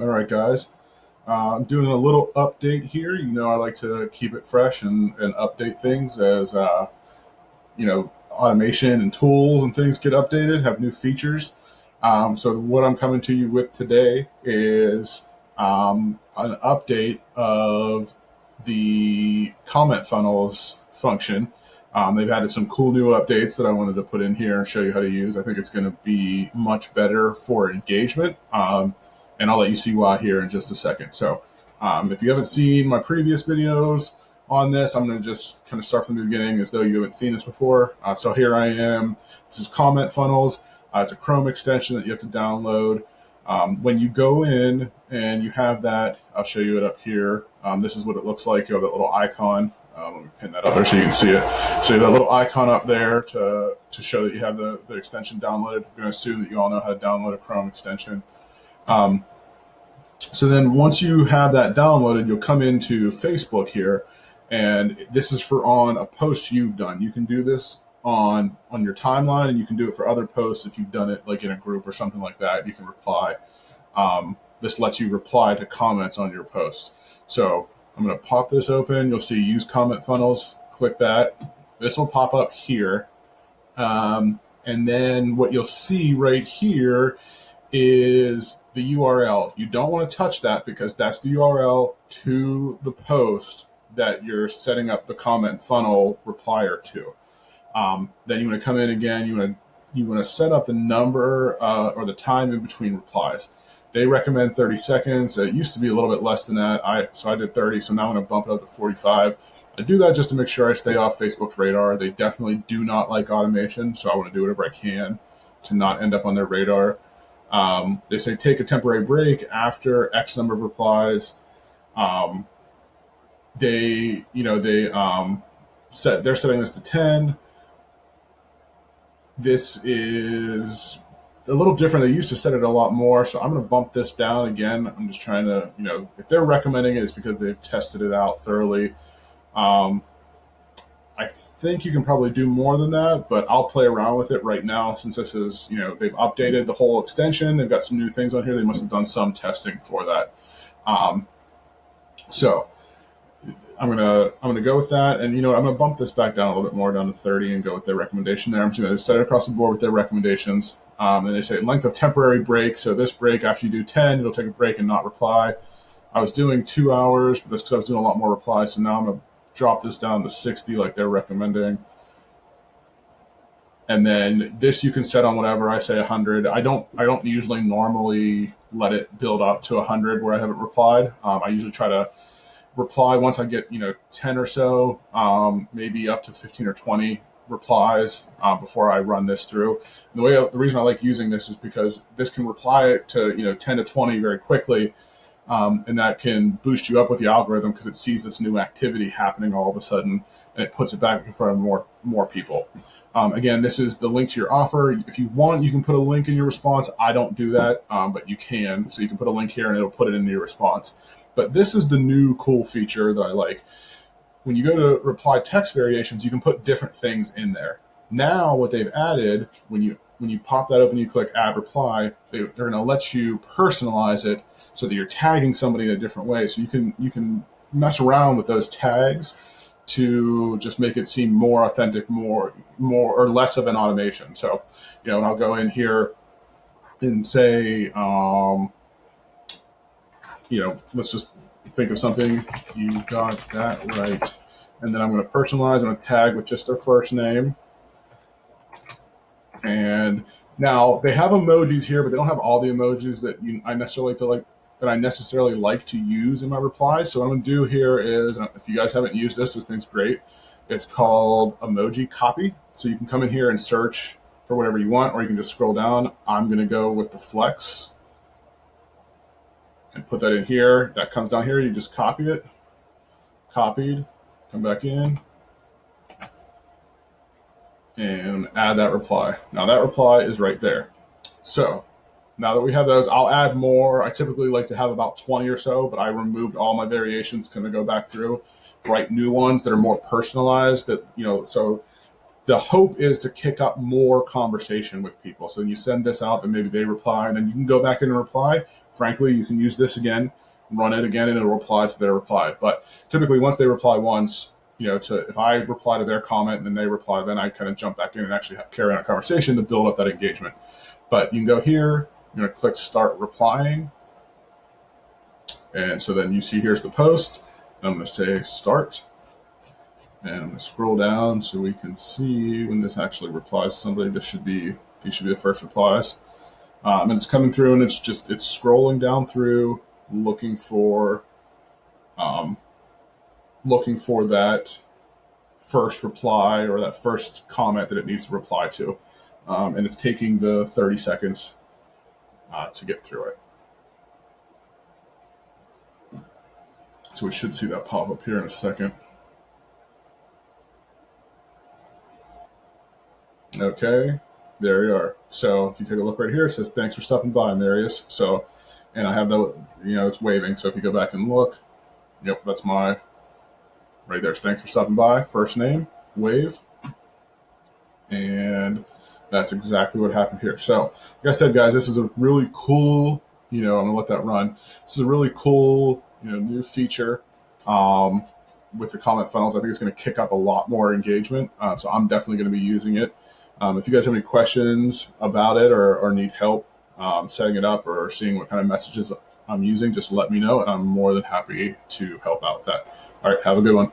All right, guys. I'm doing a little update here. I like to keep it fresh and update things as, automation and tools and things get updated, have new features. So, what I'm coming to you with today is an update of the comment funnels function. They've added some cool new updates that I wanted to put in here and show you how to use. I think it's going to be much better for engagement. And I'll let you see why here in just a second. So, if you haven't seen my previous videos on this, I'm going to just kind of start from the beginning as though you haven't seen this before. So here I am. This is comment funnels. It's a Chrome extension that you have to download. When you go in and you have that, I'll show you it up here. This is what it looks like. You have that little icon. Let me pin that up there so you can see it. So you have that little icon up there to show that you have the extension downloaded. I'm going to assume that you all know how to download a Chrome extension. So then once you have that downloaded, you'll come into Facebook here, and this is for on a post you've done. You can do this on your timeline, and you can do it for other posts if you've done it like in a group or something like that. You can reply. This lets you reply to comments on your posts. So I'm going to pop this open. You'll see use comment funnels. Click that. This will pop up here. And then what you'll see right here is the URL. You don't want to touch that because that's the URL to the post that you're setting up the comment funnel replier to. Then you want to come in again. You want to set up the number or the time in between replies. They recommend 30 seconds. It used to be a little bit less than that. So I did 30. So now I'm going to bump it up to 45. I do that just to make sure I stay off Facebook's radar. They definitely do not like automation, so I want to do whatever I can to not end up on their radar. They say take a temporary break after X number of replies. They're setting this to 10. This is a little different. They used to set it a lot more, so I'm going to bump this down again. I'm just trying to, if they're recommending it, it's because they've tested it out thoroughly. I think you can probably do more than that, but I'll play around with it right now since this is, they've updated the whole extension. They've got some new things on here. They must have done some testing for that. So I'm gonna go with that, and I'm gonna bump this back down a little bit more, down to 30, and go with their recommendation there. I'm just gonna set it across the board with their recommendations. And they say length of temporary break. So this break, after you do 10, it'll take a break and not reply. I was doing 2 hours, but that's because I was doing a lot more replies. So now I'm gonna drop this down to 60, like they're recommending. And then this you can set on whatever. I say 100. I don't usually normally let it build up to 100 where I haven't replied. I usually try to reply once I get 10 or so, maybe up to 15 or 20 replies before I run this through. And the reason I like using this is because this can reply to 10 to 20 very quickly, and that can boost you up with the algorithm because it sees this new activity happening all of a sudden, and it puts it back in front of more people. Again, this is the link to your offer. If you want, you can put a link in your response. I don't do that, but you can. So you can put a link here and it'll put it into your response. But this is the new cool feature that I like. When you go to reply text variations, you can put different things in there. Now what they've added, when you pop that open, you click add reply, they're going to let you personalize it so that you're tagging somebody in a different way. So you can mess around with those tags to just make it seem more authentic, more or less of an automation. So, and I'll go in here and say, let's just think of something. You got that right. And then I'm going to personalize. I'm going to tag with just their first name. And now they have emojis here, but they don't have all the emojis that I necessarily like to use in my replies. So what I'm going to do here is, if you guys haven't used this thing's great. It's called Emoji Copy. So you can come in here and search for whatever you want, or you can just scroll down. I'm going to go with the Flex and put that in here. That comes down here. You just copy it. Copied. Come back in. And add that reply. Now that reply is right there. So now that we have those, I'll add more. I typically like to have about 20 or so, but I removed all my variations. Going to go back through, write new ones that are more personalized. So the hope is to kick up more conversation with people. So you send this out, and maybe they reply, and then you can go back in and reply. frankly, you can use this again, run it again, and it'll reply to their reply. But typically, once they reply once, if I reply to their comment and then they reply, then I kind of jump back in and actually carry on a conversation to build up that engagement. But you can go here, you're going to click start replying. And so then you see here's the post. I'm going to say start. And I'm going to scroll down so we can see when this actually replies to somebody. These should be the first replies. And it's coming through, and it's scrolling down through, looking for that first reply or that first comment that it needs to reply to, and it's taking the 30 seconds to get through it. So we should see that pop up here in a second. Okay, there you are. So if you take a look right here, it says, thanks for stopping by, Marius. So, and I have that, it's waving. So if you go back and look, yep, that's my, right there. Thanks for stopping by, first name, wave. And that's exactly what happened here. So like I said, guys, this is a really cool, I'm going to let that run. This is a really cool, new feature. With the comment funnels, I think it's going to kick up a lot more engagement. So I'm definitely going to be using it. If you guys have any questions about it or need help setting it up or seeing what kind of messages I'm using, just let me know, and I'm more than happy to help out with that. All right, have a good one.